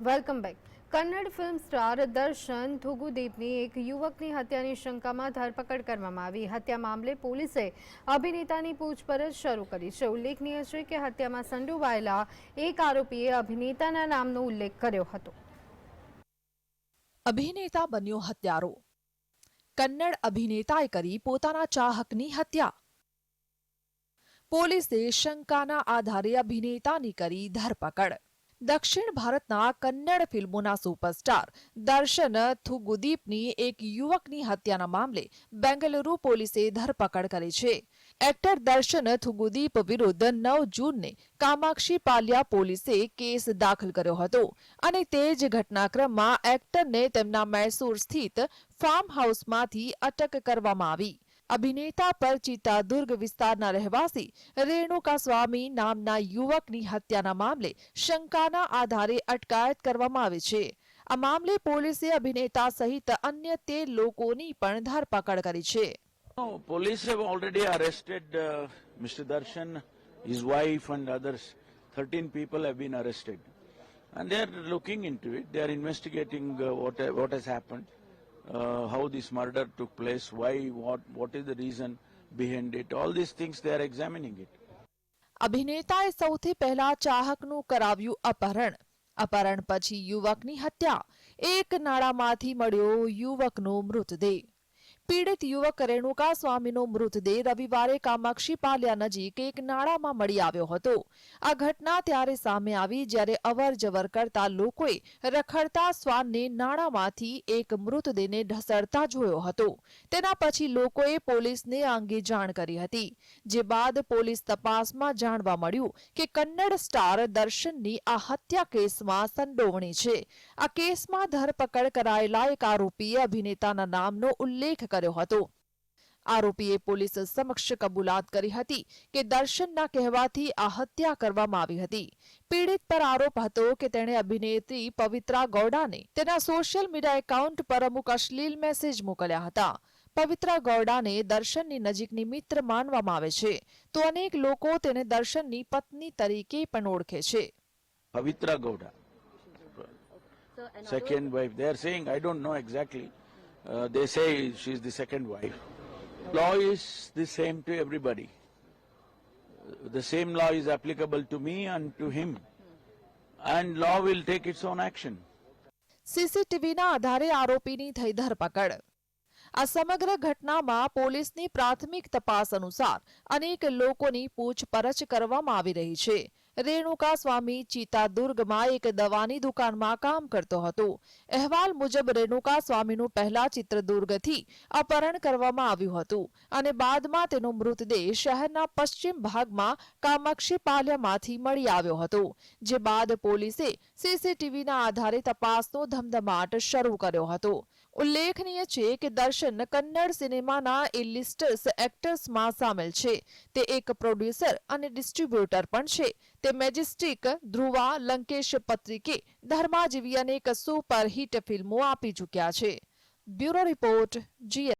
Welcome back. Kannada film star દર્શન થુગુદીપની એક યુવકની હત્યાની શંકામાં ધરપકડ કરવામાં આવી. હત્યા મામલે પોલીસે અભિનેતાની પૂછપરછ શરૂ કરી છે. ઉલ્લેખનીય છે કે હત્યામાં સંડોવાયેલા એક આરોપીએ અભિનેતાના નામનો ઉલ્લેખ કર્યો હતો. અભિનેતા બન્યો હત્યારો. કન્નડ અભિનેતાએ કરી પોતાના ચાહકની હત્યા. પોલીસે શંકાના આધારે અભિનેતાની કરી ધરપકડ. દક્ષિણ ભારતના કન્નડ ફિલ્મોના સુપરસ્ટાર દર્શન થુગુદીપની એક યુવકની હત્યાના મામલે બેંગલુરુ પોલીસે ધરપકડ કરી છે. એક્ટર દર્શન થુગુદીપ વિરુદ્ધ 9 જૂનને કામાક્ષી પાલ્યા પોલીસે કેસ દાખલ કર્યો હતો અને તે જ ઘટનાક્રમમાં એક્ટરને તેમના મૈસૂર સ્થિત ફાર્મ હાઉસમાંથી અટક કરવામાં આવી. અભિનેતા પર ચિત્તાદુર્ગ વિસ્તારના રહેવાસી રેણુકા સ્વામી નામના યુવકની હત્યાના મામલે શંકાના આધારે અટકાયત કરવામાં આવી છે. આ મામલે પોલીસે અભિનેતા સહિત અન્ય 13 લોકોની પણ ધરપકડ કરી છે. No, police have already arrested Mr. Darshan, his wife and others. 13 people have been arrested. And they are looking into it. They are investigating what has happened, how this murder took place, why, what is the reason behind it. All these things they are examining it. અભિનેતાએ સૌથી પહેલા ચાહકનું કરાવ્યું અપહરણ. અપહરણ પછી યુવકની હત્યા. એક નાળામાંથી મળ્યો યુવકનો મૃતદેહ. પીડિત યુવક રેણુકા સ્વામીનો મૃતદેહ રવિવારે કામાક્ષી પાલ્યા નજીક એક નાળામાં મળી આવ્યો હતો. આ ઘટના ત્યારે સામે આવી જ્યારે અવર જવર કરતા લોકોએ રખડતા શ્વાનને નાળામાંથી એક મૃતદેહને ઢસડતા જોયો હતો. તેના પછી લોકોએ પોલીસને આ અંગે જાણ કરી હતી. જે બાદ પોલીસ તપાસમાં જાણવા મળ્યું કે કન્નડ સ્ટાર દર્શનની આ હત્યા કેસમાં સંડોવણી છે. આ કેસમાં ધરપકડ કરાયેલા એક આરોપીએ અભિનેતાના નામનો ઉલ્લેખ કર્યો હતો. આરોપીએ પોલીસ સમક્ષ કબૂલાત કરી હતી કે દર્શનના કહેવાથી આ હત્યા કરવામાં આવી હતી. પીડિત પર આરોપ હતો કે તેણે અભિનેત્રી પવિત્રા ગૌડાને તેના સોશિયલ મીડિયા એકાઉન્ટ પર અમુક અશ્લીલ મેસેજ મોકલ્યા હતા. પવિત્રા ગૌડાને દર્શનની નજીકની મિત્ર માનવામાં આવે છે, તો અનેક લોકો તેને દર્શનની પત્ની તરીકે પણ ઓળખે છે. Pavitra Gowda, second wife. They are saying, I don't know exactly. They say she is the second wife. Law is the same to everybody. The same law is applicable to me and to him. And law will take its own action. સીસીટીવીના આધારે આરોપીની થઈ ધરપકડ. આ સમગ્ર ઘટનામાં પોલીસની પ્રાથમિક તપાસ અનુસાર અનેક લોકોની પૂછપરછ કરવામાં આવી રહી છે. રેણુકા સ્વામી ચિત્તાદુર્ગમાં એક દવાની દુકાનમાં કામ કરતો હતો. અહેવાલ મુજબ રેણુકા સ્વામીનું પહેલા ચિત્રદુર્ગથી અપહરણ કરવામાં આવ્યું હતું અને બાદમાં તેનો મૃતદેહ શહેરના પશ્ચિમ ભાગમાં કામાક્ષી પાલ્યામાંથી મળી આવ્યો હતો. જે બાદ પોલીસે સીસીટીવીના આધારે તપાસનો ધમધમાટ શરૂ કર્યો હતો. ઉલ્લેખનીય છે કે દર્શન કન્નડ સિનેમાના ઇલિસ્ટર્સ એક્ટર્સમાં સામેલ છે. તે એક પ્રોડ્યુસર અને ડિસ્ટ્રીબ્યુટર પણ છે. તે મેજેસ્ટિક, ધ્રુવા, લંકેશ પત્રિકે, ધર્મા જેવી અનેક સુપરહિટ ફિલ્મો આપી ચૂક્યા છે. Bureau report, GS